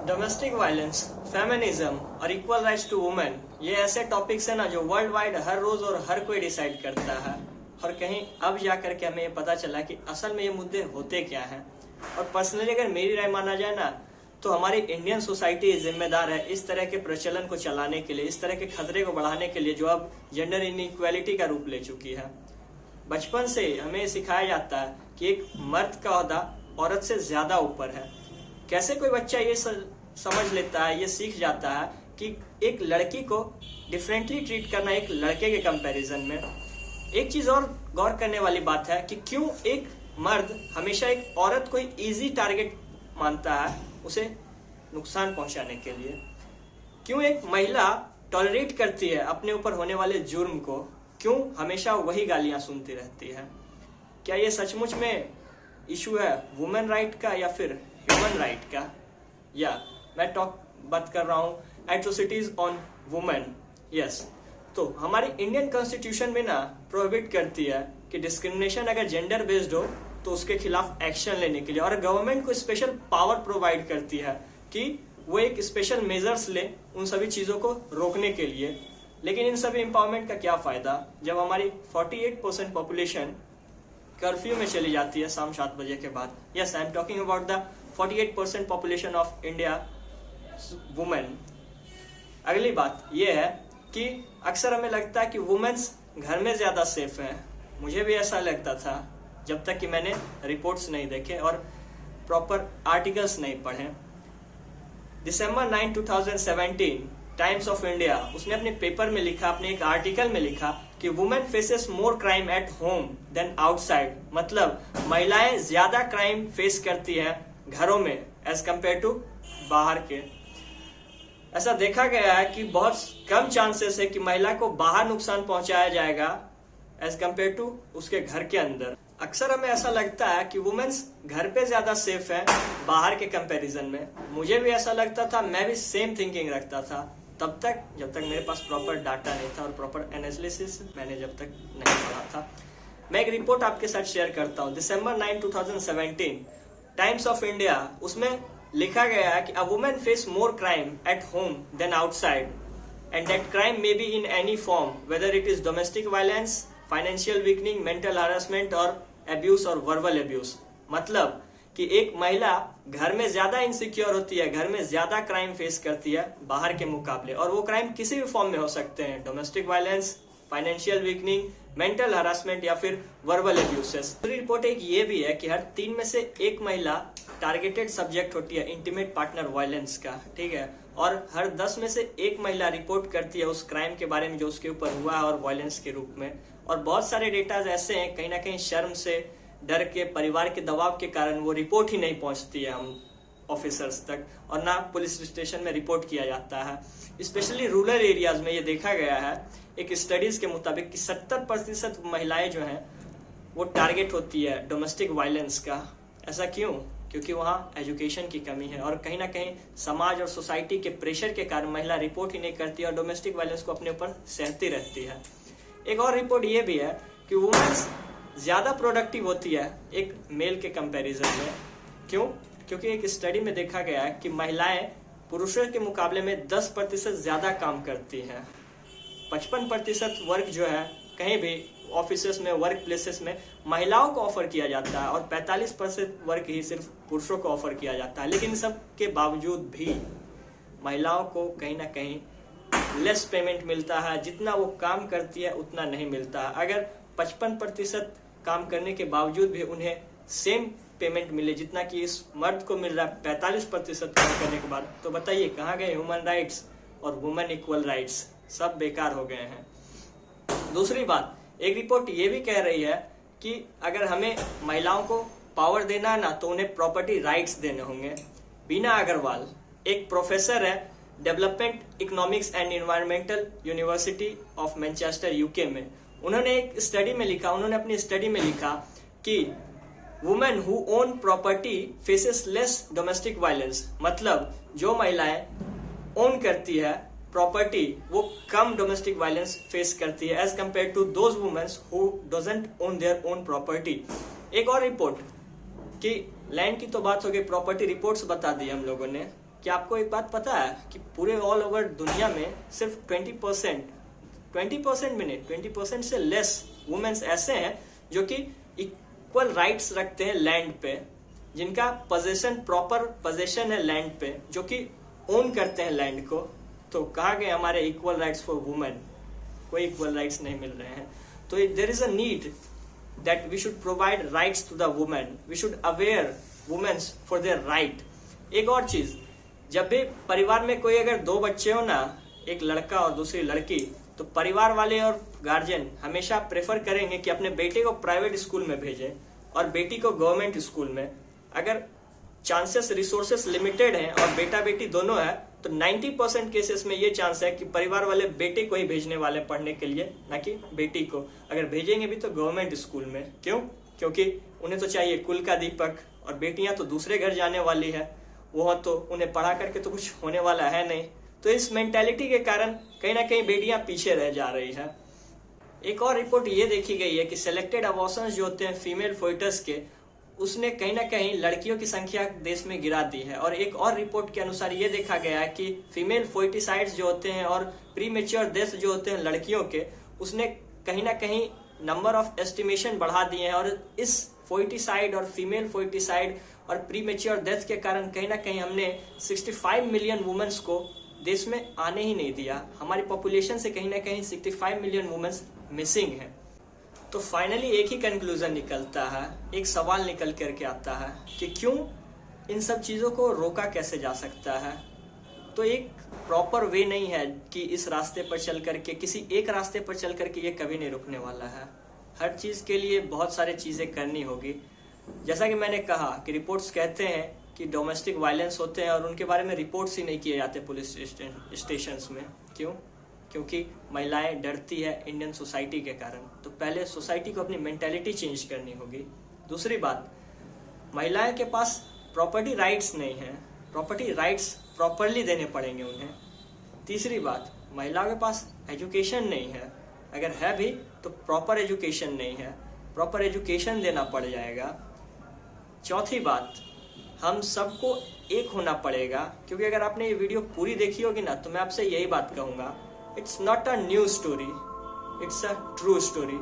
Domestic violence, feminism और equal rights to women, ये ऐसे टॉपिक्स है ना जो वर्ल्ड वाइड हर रोज और हर कोई डिसाइड करता है। और कहीं अब जाकर के हमें ये पता चला कि असल में ये मुद्दे होते क्या हैं। और पर्सनली अगर मेरी राय माना जाए ना, तो हमारी इंडियन सोसाइटी जिम्मेदार है इस तरह के प्रचलन को चलाने के लिए, इस तरह के खतरे को बढ़ाने के लिए जो अब जेंडर इनइक्वालिटी का रूप ले चुकी है। बचपन से हमें सिखाया जाता है कि एक मर्द का ओहदा औरत से ज्यादा ऊपर है। कैसे कोई बच्चा ये समझ लेता है, ये सीख जाता है कि एक लड़की को डिफरेंटली ट्रीट करना एक लड़के के कंपैरिजन में। एक चीज और गौर करने वाली बात है कि क्यों एक मर्द हमेशा एक औरत को इजी टारगेट मानता है उसे नुकसान पहुंचाने के लिए। क्यों एक महिला टॉलरेट करती है अपने ऊपर होने वाले जुर्म को, क्यों हमेशा वही गालियां सुनती रहती है। क्या ये सचमुच में इशू है वुमेन राइट का या फिर ह्यूमन राइट का? या मैं बात कर रहा हूं एट्रोसिटीज ऑन वुमेन। यस, तो हमारी इंडियन कॉन्स्टिट्यूशन में ना प्रोहिबिट करती है कि डिस्क्रिमिनेशन अगर जेंडर बेस्ड हो तो उसके खिलाफ एक्शन लेने के लिए, और गवर्नमेंट को स्पेशल पावर प्रोवाइड करती है कि वो एक स्पेशल मेजर्स ले उन सभी चीजों को रोकने के लिए। लेकिन इन सभी एम्पावरमेंट का क्या फायदा जब हमारी 48% पॉपुलेशन कर्फ्यू में चली जाती है शाम 7 बजे के बाद। Yes, I am talking about the 48% population of India women. अगली बात यह है कि अक्सर हमें लगता है कि वुमेन्स घर में ज्यादा सेफ हैं। मुझे भी ऐसा लगता था जब तक कि मैंने रिपोर्ट्स नहीं देखे और प्रॉपर आर्टिकल्स नहीं पढ़े। दिसंबर 9, 2017 टाइम्स ऑफ इंडिया उसने अपने पेपर में लिखा, अपने एक आर्टिकल में लिखा कि women faces more crime at home than outside. मतलब महिलाएं ज्यादा क्राइम फेस करती है घरों में एज कंपेयर टू बाहर के। ऐसा देखा गया है कि बहुत कम चांसेस है कि महिला को बाहर नुकसान पहुंचाया जाएगा एज कंपेयर टू उसके घर के अंदर। अक्सर हमें ऐसा लगता है कि वुमेन्स घर पे ज्यादा सेफ है बाहर के कंपैरिजन में। मुझे भी ऐसा लगता था, मैं भी सेम थिंकिंग रखता था तब तक जब तक मेरे पास प्रॉपर डाटा नहीं था और प्रॉपर एनालिसिस मैंने जब तक नहीं पढ़ा था। मैं एक रिपोर्ट आपके साथ शेयर करता हूँ। दिसंबर 9, 2017 टाइम्स ऑफ इंडिया उसमें लिखा गया है कि a women face more crime at home than outside and that crime may be in any form whether it is domestic violence, financial weakening, mental harassment और एब्यूज और verbal abuse. मतलब कि एक महिला घर में ज्यादा इनसिक्योर होती है, घर में ज्यादा क्राइम फेस करती है बाहर के मुकाबले, और वो क्राइम किसी भी फॉर्म में हो सकते हैं, domestic violence, financial weakening, mental harassment या फिर वर्बल एब्यूसेस। दूसरी रिपोर्ट एक ये भी है कि हर 3 में से 1 महिला टारगेटेड सब्जेक्ट होती है इंटीमेट पार्टनर वायलेंस का, ठीक है। और हर 10 में से 1 महिला रिपोर्ट करती है उस क्राइम के बारे में जो उसके ऊपर हुआ है और वायलेंस के रूप में। और बहुत सारे डेटाज ऐसे हैं, कहीं ना कहीं शर्म से, डर के, परिवार के दबाव के कारण वो रिपोर्ट ही नहीं पहुंचती है हम ऑफिसर्स तक, और ना पुलिस स्टेशन में रिपोर्ट किया जाता है। स्पेशली रूरल एरियाज में ये देखा गया है एक स्टडीज के मुताबिक कि 70% महिलाएं जो हैं वो टारगेट होती है डोमेस्टिक वायलेंस का। ऐसा क्यों? क्योंकि वहाँ एजुकेशन की कमी है और कहीं ना कहीं समाज और सोसाइटी के प्रेशर के कारण महिला रिपोर्ट ही नहीं करती और डोमेस्टिक वायलेंस को अपने ऊपर सहती रहती है। एक और रिपोर्ट ये भी है कि वुमेन्स ज्यादा प्रोडक्टिव होती है एक मेल के कंपैरिजन में। क्यों? क्योंकि एक स्टडी में देखा गया है कि महिलाएं पुरुषों के मुकाबले में 10% ज्यादा काम करती हैं। 55% वर्क जो है कहीं भी ऑफिसेस में, वर्क प्लेसेस में महिलाओं को ऑफर किया जाता है और 45% वर्क ही सिर्फ पुरुषों को ऑफर किया जाता है। लेकिन सब के बावजूद भी महिलाओं को कहीं ना कहीं लेस पेमेंट मिलता है, जितना वो काम करती है उतना नहीं मिलता है। अगर 55% काम करने के बावजूद भी उन्हें सेम पेमेंट मिले जितना कि इस मर्द को मिल रहा है 45% काम करने के बाद, तो बताइए कहाँ गए ह्यूमन राइट्स और वुमेन इक्वल राइट्स? सब बेकार हो गए हैं। दूसरी बात, एक रिपोर्ट ये भी कह रही है कि अगर हमें महिलाओं को पावर देना है ना, तो उन्हें प्रॉपर्टी राइट्स देने होंगे। बीना अग्रवाल एक प्रोफेसर है development economics and environmental university of Manchester UK में, उन्होंने एक स्टडी में लिखा, उन्होंने अपनी स्टडी में लिखा कि women who own property faces less domestic violence. मतलब जो महिलाएं ओन करती है प्रॉपर्टी वो कम डोमेस्टिक वायलेंस फेस करती है as compare to those womens who doesn't own their own property. एक और रिपोर्ट कि लैंड की तो बात हो गई, प्रॉपर्टी रिपोर्ट्स बता दी हम लोगों ने, कि आपको एक बात पता है कि पूरे ऑल ओवर दुनिया में सिर्फ 20% भी नहीं, 20% से लेस वुमेन्स ऐसे हैं जो कि इक्वल राइट्स रखते हैं लैंड पे, जिनका प्रॉपर पोजेशन है लैंड पे, जो कि ओन करते हैं लैंड को। तो कहा गया हमारे इक्वल राइट्स फॉर वुमेन, कोई इक्वल राइट्स नहीं मिल रहे हैं। तो there is a need that we should provide rights to the women, we should aware womens for their right. एक और चीज, जब भी परिवार में कोई अगर दो बच्चे हो ना, एक लड़का और दूसरी लड़की, तो परिवार वाले और गार्जियन हमेशा प्रेफर करेंगे कि अपने बेटे को प्राइवेट स्कूल में भेजें और बेटी को गवर्नमेंट स्कूल में। अगर चांसेस रिसोर्सेस लिमिटेड हैं और बेटा बेटी दोनों है, तो 90% केसेस में ये चांस है कि परिवार वाले बेटे को ही भेजने वाले पढ़ने के लिए, ना कि बेटी को। अगर भेजेंगे भी तो गवर्नमेंट स्कूल में। क्यों? क्योंकि उन्हें तो चाहिए कुल का दीपक, और बेटियां तो दूसरे घर जाने वाली है, वो तो उन्हें पढ़ा करके तो कुछ होने वाला है नहीं। तो इस मेंटेलिटी के कारण कहीं ना कहीं बेटियां पीछे रह जा रही है। एक और रिपोर्ट ये देखी गई है कि सिलेक्टेड अबॉर्शंस जो होते हैं फीमेल फोइटस के, उसने कहीं ना कहीं लड़कियों की संख्या देश में गिरा दी है। और एक और रिपोर्ट के अनुसार ये देखा गया है कि फीमेल फोइटिसाइड्स जो होते हैं और प्रीमेच्योर डेथ जो होते हैं लड़कियों के, उसने कहीं ना कहीं नंबर ऑफ एस्टिमेशन बढ़ा दिए हैं। और इस फोइटिसाइड और फीमेल फोइटिसाइड और प्रीमेच्योर डेथ के कारण कहीं ना कहीं हमने 65 मिलियन वुमेन्स को देश में आने ही नहीं दिया। हमारी पॉपुलेशन से कहीं ना कहीं 65 मिलियन वुमेन्स मिसिंग है। तो फाइनली एक ही कंक्लूजन निकलता है, एक सवाल निकल करके आता है कि क्यों इन सब चीज़ों को रोका कैसे जा सकता है। तो एक प्रॉपर वे नहीं है कि इस रास्ते पर चल करके, किसी एक रास्ते पर चल करके ये कभी नहीं रुकने वाला है। हर चीज़ के लिए बहुत सारी चीज़ें करनी होगी। जैसा कि मैंने कहा कि रिपोर्ट्स कहते हैं कि डोमेस्टिक वायलेंस होते हैं और उनके बारे में रिपोर्ट्स ही नहीं किए जाते पुलिस स्टेशंस में। क्यों? क्योंकि महिलाएं डरती है इंडियन सोसाइटी के कारण। तो पहले सोसाइटी को अपनी मेंटालिटी चेंज करनी होगी। दूसरी बात, महिलाएं के पास प्रॉपर्टी राइट्स नहीं है, प्रॉपर्टी राइट्स प्रॉपरली देने पड़ेंगे उन्हें। तीसरी बात, महिलाओं के पास एजुकेशन नहीं है, अगर है भी तो प्रॉपर एजुकेशन नहीं है, प्रॉपर एजुकेशन देना पड़ जाएगा। चौथी बात, हम सबको एक होना पड़ेगा, क्योंकि अगर आपने ये वीडियो पूरी देखी होगी ना, तो मैं आपसे यही बात कहूँगा, it's not a new story, it's a true story.